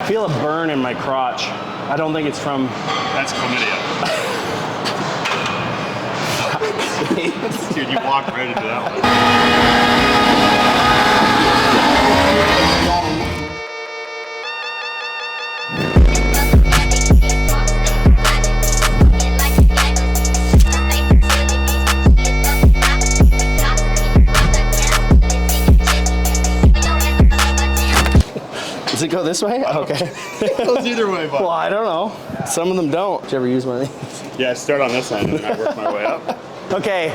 feel a burn in my crotch. I don't think it's from... That's chlamydia. Dude, you walked right into that one. Does it go this way? Okay. It goes either way, but. Well, I don't know. Some of them don't. Did you ever use one of these? Yeah, I start on this end and I work my way up. Okay,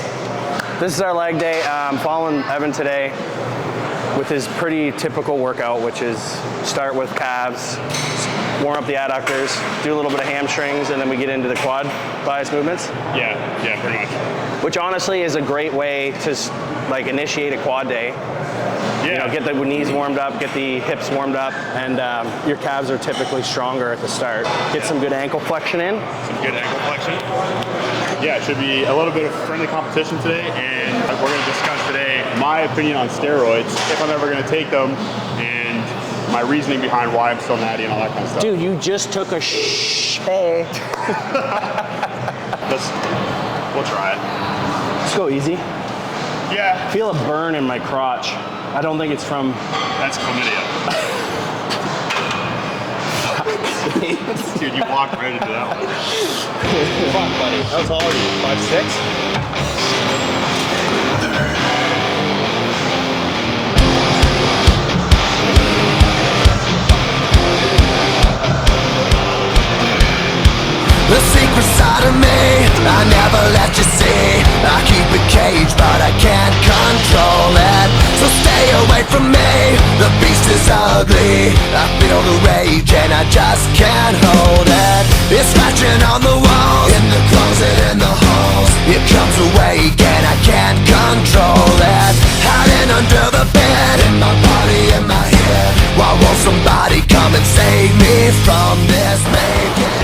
this is our leg day. I'm following Evan today with his pretty typical workout, which is start with calves, warm up the adductors, do a little bit of hamstrings, and then we get into the quad bias movements. Yeah, pretty much. Which honestly is a great way to like initiate a quad day. Yeah. You know, get the knees warmed up, get the hips warmed up, and your calves are typically stronger at the start. Get some good ankle flexion in. Some good ankle flexion. Yeah, it should be a little bit of friendly competition today, and we're going to discuss today my opinion on steroids, if I'm ever going to take them, and my reasoning behind why I'm still natty and all that kind of stuff. Dude, you just took a Hey. We'll try it. Let's go easy. Yeah. I feel a burn in my crotch. I don't think it's from... That's chlamydia. Dude, you walked right into that one. Fuck, buddy. How tall are you? 5'6"? The secret side of me, I never let you see. I keep it caged, but I can't control it. So stay away from me, the beast is ugly. I feel the rage and I just can't hold it. It's scratching on the walls, in the closet, in the halls. It comes awake and I can't control it. Hiding under the bed, in my body, in my head. Why won't somebody come and save me from this? Make it.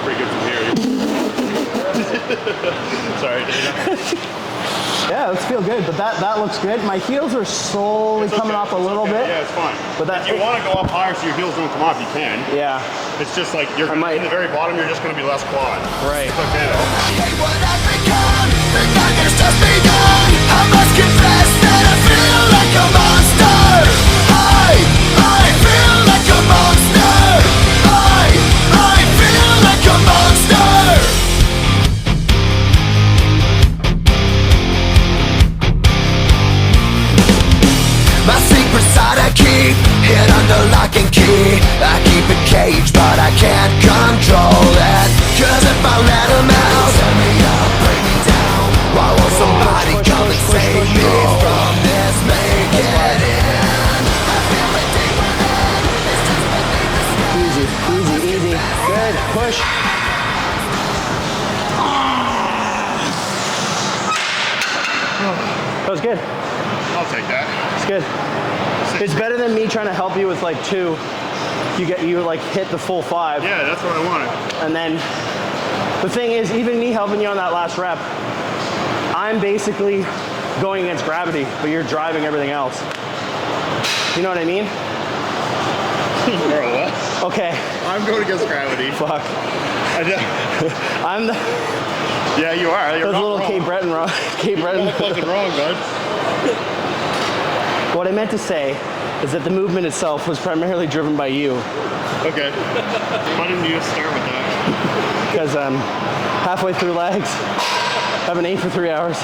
Pretty good from here. Sorry, Dana. Yeah, let's feel good, but that looks good. My heels are slowly coming off a little bit. Yeah, it's fine. But if you want to go up higher so your heels don't come off, you can. Yeah. It's just like you're in the very bottom, you're just going to be less quad. Right. It's okay though. I hate what I've become. The nightmare's just begun. I must confess that I feel like a monster. I feel like a monster. I feel like a monster. My secret side I keep hid under lock and key. I keep it caged, but I can't control it. Cause if I let them out, turn me up, break me down. Why won't somebody come and save me from this? Make it in. I feel it deep within. It's just beneath the skin. Easy, easy, easy. Good, push. That was good. I'll take that. It's good. It's better than me trying to help you with like 2. You like hit the full 5. Yeah, that's what I wanted. And then the thing is, even me helping you on that last rep, I'm basically going against gravity, but you're driving everything else. You know what I mean? Bro, what? Okay. I'm going against gravity. Fuck. I'm the... Yeah, you are. You're There's a little wrong. Cape Breton wrong. Cape You're Breton. not fucking wrong, bud. What I meant to say is that the movement itself was primarily driven by you. Okay. Why didn't you just start with that? Because I'm halfway through legs. Haven't ate for 3 hours. I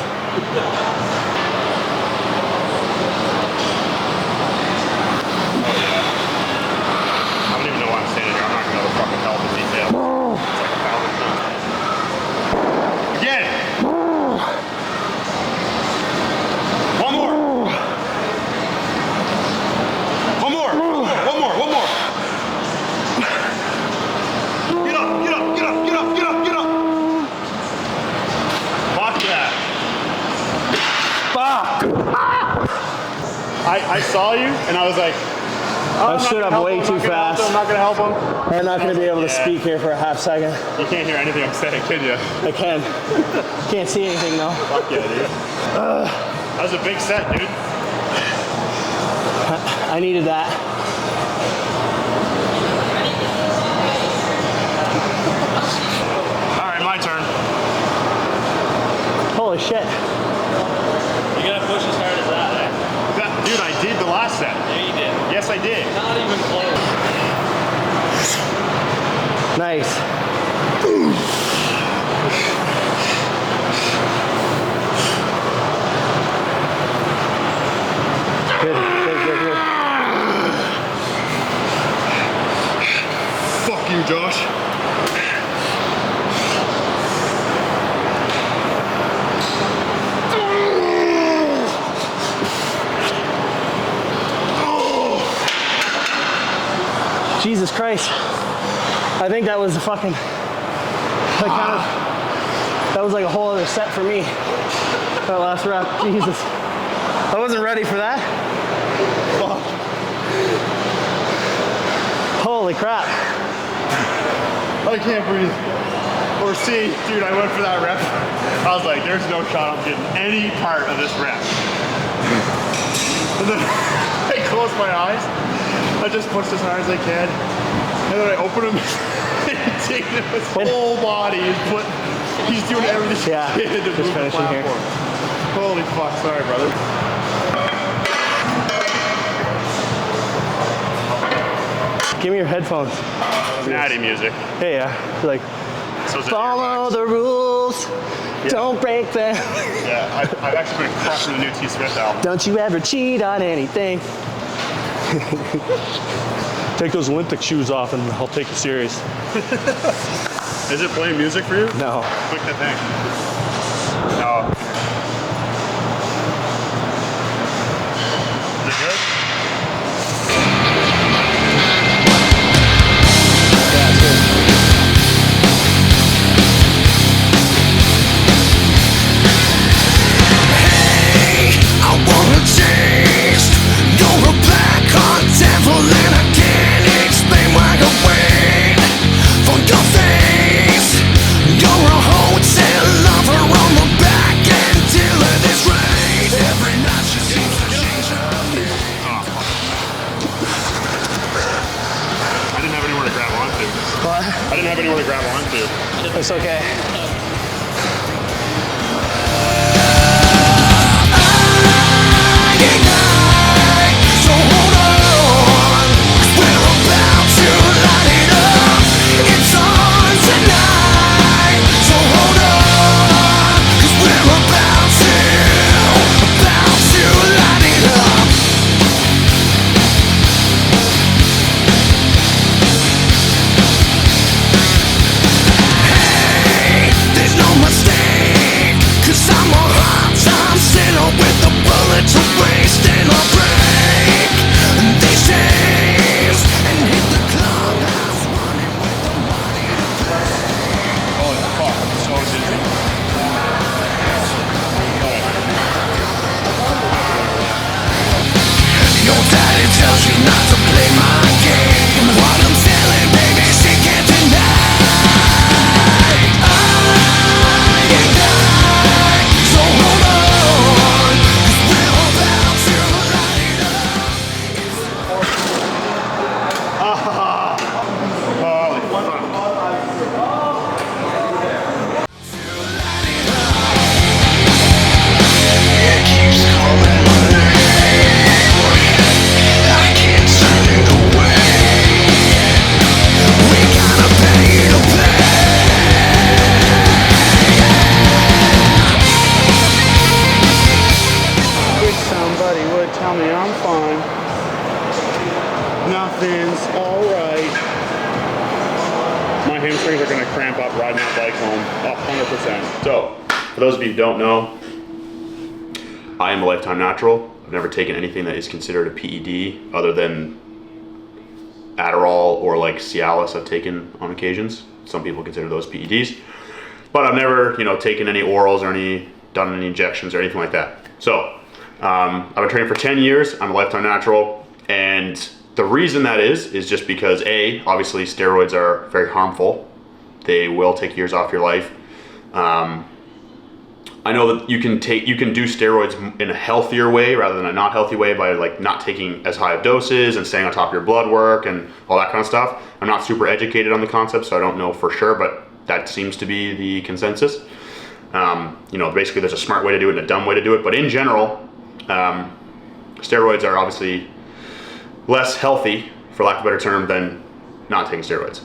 don't even know why I'm standing here. I'm not going to know the fucking hell the detail. It's like 1,000 times. Again! One more! One more! One more! One more! Get up! Get up! Get up! Get up! Get up! Get up! Fuck that! Fuck! I saw you and I was like, I stood up way too fast. I'm not going to help him. I'm not going to be able to speak here for a half second. You can't hear anything I'm saying, can you? I can. Can't see anything though. Fuck yeah, dude. That was a big set, dude. I needed that. All right, my turn. Holy shit. You gotta push as hard as that, eh? Dude, I did the last set. Yeah, you did. Yes, I did. Not even close. Nice. Good, good, good, good. Fuck you, Josh. Jesus Christ. I think that was a fucking, that was like a whole other set for me. That last rep, Jesus. I wasn't ready for that. Fuck. Holy crap. I can't breathe. Or see, dude, I went for that rep. I was like, there's no shot I'm getting any part of this rep. And then I closed my eyes. I just pushed as hard as I can. And then I open them. He's taking his whole body. He's doing everything Yeah, he can to just move the finishing here. platform. Holy fuck, sorry, brother. Give me your headphones. Natty music. Hey, yeah. Like, So is it follow earwax? the rules, don't break them. Yeah, I've actually been crushing the new T Swift album. Don't you ever cheat on anything. Take those Olympic shoes off and I'll take you serious. Is it playing music for you? No. Click the thing. No. Is it good? Yeah, it's good. I wanna taste your black heart devil, and I can't explain why you're waiting for your face. You're a hotel lover on the back end dealer this race. Every night she seems to change her name. I didn't have anywhere to grab onto. What? I didn't have anywhere to grab onto. It's okay. So hold on, 'cause we're about to light it up. It's on tonight. So hold on, 'cause we're about to light it up. Hey, there's no mistake, 'cause I'm a hard time sinner with a bullet to waste and a break these days and hit the clubhouse running with the money to play. Holy fuck, I'm so dizzy. Your daddy tells you not to play my game. What I'm selling, baby, she can't deny. I ignite. So hold on, 'cause we're about to light it up. Holy fuck. It keeps calling my name. I can't turn it away. We gotta pay to Wish somebody would tell me I'm fine. Nothing's alright. My hamstrings are gonna cramp up riding that bike home, 100%. So, for those of you who don't know, I am a lifetime natural. I've never taken anything that is considered a PED other than Adderall or like Cialis I've taken on occasions. Some people consider those PEDs. But I've never, taken any orals or done any injections or anything like that. So, I've been training for 10 years. I'm a lifetime natural. And the reason that is just because obviously steroids are very harmful. They will take years off your life. I know that you can do steroids in a healthier way rather than a not healthy way by like not taking as high of doses and staying on top of your blood work and all that kind of stuff. I'm not super educated on the concept, so I don't know for sure, but that seems to be the consensus. You know, basically there's a smart way to do it and a dumb way to do it, but in general, steroids are obviously less healthy, for lack of a better term, than not taking steroids.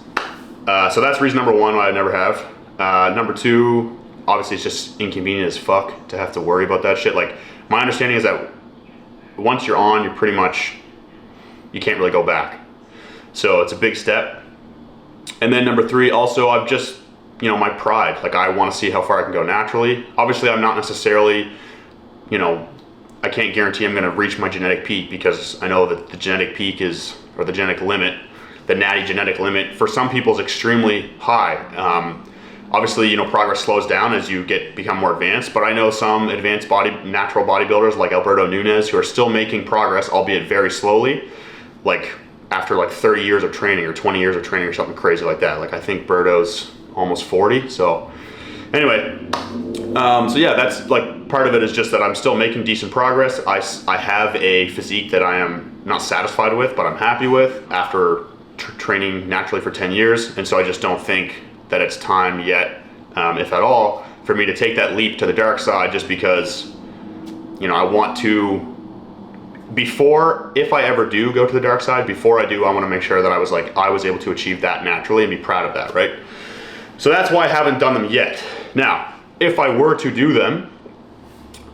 So that's reason number one why I never have. Number two, obviously it's just inconvenient as fuck to have to worry about that shit. Like, my understanding is that once you're on, you're pretty much, you can't really go back. So it's a big step. And then number three, also I've just, you know, my pride. Like, I want to see how far I can go naturally. Obviously I'm not necessarily, you know, I can't guarantee I'm going to reach my genetic peak, because I know that the genetic peak is, or the genetic limit, the natty genetic limit for some people is extremely high. Obviously, you know, progress slows down as you become more advanced, but I know some advanced natural bodybuilders like Alberto Nunez who are still making progress, albeit very slowly, like after like 30 years of training or 20 years of training or something crazy like that. Like, I think Berto's almost 40. So anyway, so yeah, that's like part of it is just that I'm still making decent progress. I have a physique that I am not satisfied with, but I'm happy with after training naturally for 10 years. And so I just don't think that it's time yet, if at all, for me to take that leap to the dark side, just because, you know, I want to, if I ever do go to the dark side, before I do, I want to make sure that I was able to achieve that naturally and be proud of that, right? So that's why I haven't done them yet. Now, if I were to do them,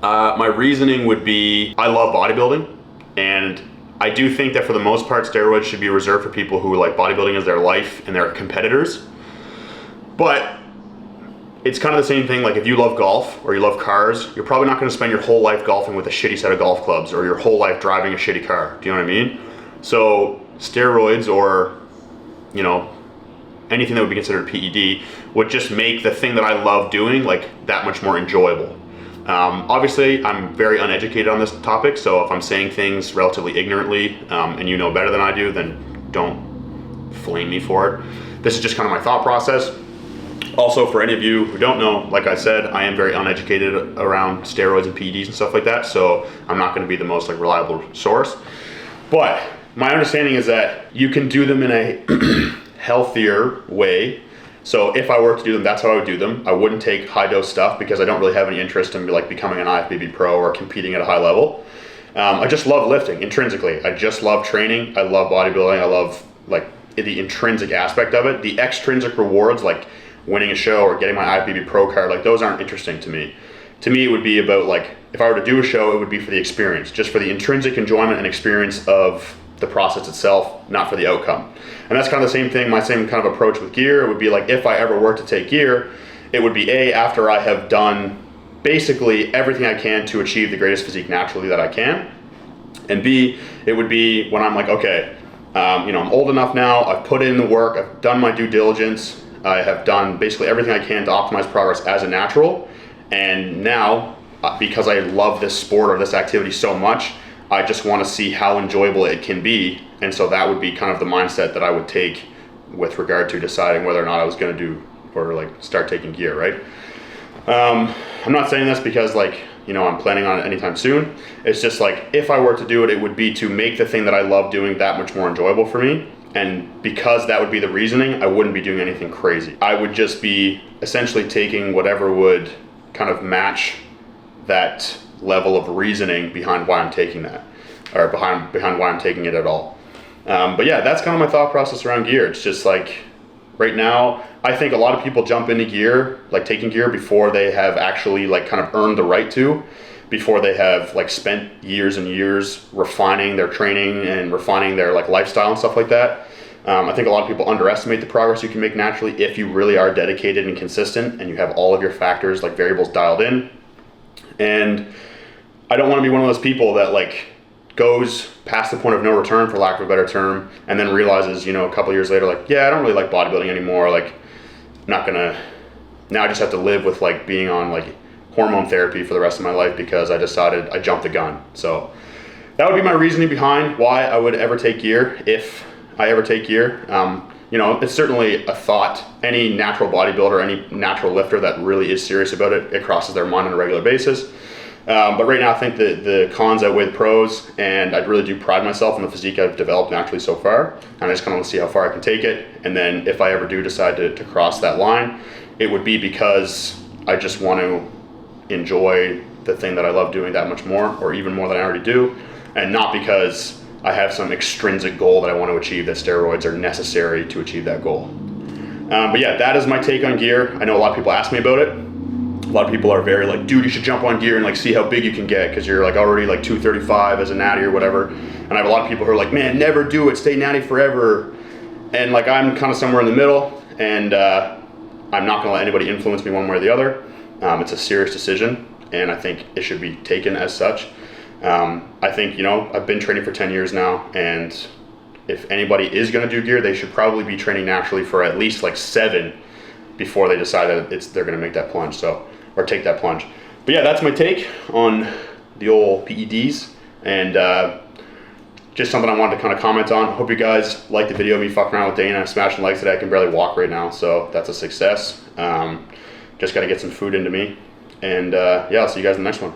my reasoning would be, I love bodybuilding, and I do think that for the most part, steroids should be reserved for people who like bodybuilding as their life and they're competitors. But it's kind of the same thing, like if you love golf or you love cars, you're probably not going to spend your whole life golfing with a shitty set of golf clubs or your whole life driving a shitty car. Do you know what I mean? So steroids, or, you know, anything that would be considered a PED, would just make the thing that I love doing like that much more enjoyable. Obviously, I'm very uneducated on this topic, so if I'm saying things relatively ignorantly, and you know better than I do, then don't flame me for it. This is just kind of my thought process. Also, for any of you who don't know, like I said, I am very uneducated around steroids and PEDs and stuff like that, so I'm not going to be the most like reliable source. But my understanding is that you can do them in a healthier way. So if I were to do them, that's how I would do them. I wouldn't take high dose stuff because I don't really have any interest in like becoming an IFBB pro or competing at a high level. I just love lifting intrinsically. I just love training. I love bodybuilding. I love like the intrinsic aspect of it. The extrinsic rewards, like winning a show or getting my IFBB pro card, like those aren't interesting to me. To me, it would be about like, if I were to do a show, it would be for the experience, just for the intrinsic enjoyment and experience of the process itself, not for the outcome. And that's kind of the same thing, my same kind of approach with gear. It would be like, if I ever were to take gear, it would be after I have done basically everything I can to achieve the greatest physique naturally that I can. And B, it would be when I'm like, okay, you know, I'm old enough now, I've put in the work, I've done my due diligence, I have done basically everything I can to optimize progress as a natural. And now, because I love this sport or this activity so much, I just want to see how enjoyable it can be. And so that would be kind of the mindset that I would take with regard to deciding whether or not I was going to do or like start taking gear, right? I'm not saying this because like, you know, I'm planning on it anytime soon. It's just like, if I were to do it, it would be to make the thing that I love doing that much more enjoyable for me. And because that would be the reasoning, I wouldn't be doing anything crazy. I would just be essentially taking whatever would kind of match that level of reasoning behind why I'm taking that, or behind why I'm taking it at all. But yeah, that's kind of my thought process around gear. It's just like, right now, I think a lot of people jump into gear, like taking gear before they have actually like kind of earned the right to, before they have like spent years and years refining their training and refining their like lifestyle and stuff like that. I think a lot of people underestimate the progress you can make naturally if you really are dedicated and consistent and you have all of your factors like variables dialed in. And I don't want to be one of those people that like goes past the point of no return, for lack of a better term, and then realizes, you know, a couple years later, like, yeah, I don't really like bodybuilding anymore. Like, now I just have to live with like being on like hormone therapy for the rest of my life because I decided I jumped the gun. So that would be my reasoning behind why I would ever take gear, if I ever take gear. you know, it's certainly a thought. Any natural bodybuilder, any natural lifter that really is serious about it, it crosses their mind on a regular basis. But right now I think the cons outweigh the pros, and I really do pride myself on the physique I've developed naturally so far, and I just kind of want to see how far I can take it. And then if I ever do decide to cross that line, it would be because I just want to enjoy the thing that I love doing that much more, or even more than I already do, and not because I have some extrinsic goal that I want to achieve, that steroids are necessary to achieve that goal. But yeah, that is my take on gear. I know a lot of people ask me about it. A lot of people are very like, dude, you should jump on gear and like see how big you can get, because you're like already like 235 as a natty or whatever. And I have a lot of people who are like, man, never do it, stay natty forever. And like, I'm kind of somewhere in the middle, and I'm not gonna let anybody influence me one way or the other. It's a serious decision, and I think it should be taken as such. I think, you know, I've been training for 10 years now, and if anybody is gonna do gear, they should probably be training naturally for at least like 7 before they decide that they're gonna make that plunge, so, or take that plunge. But yeah, that's my take on the old PEDs, and just something I wanted to kind of comment on. Hope you guys liked the video of me fucking around with Dana, smashing legs today. I can barely walk right now, so that's a success. Just gotta get some food into me, and yeah, I'll see you guys in the next one.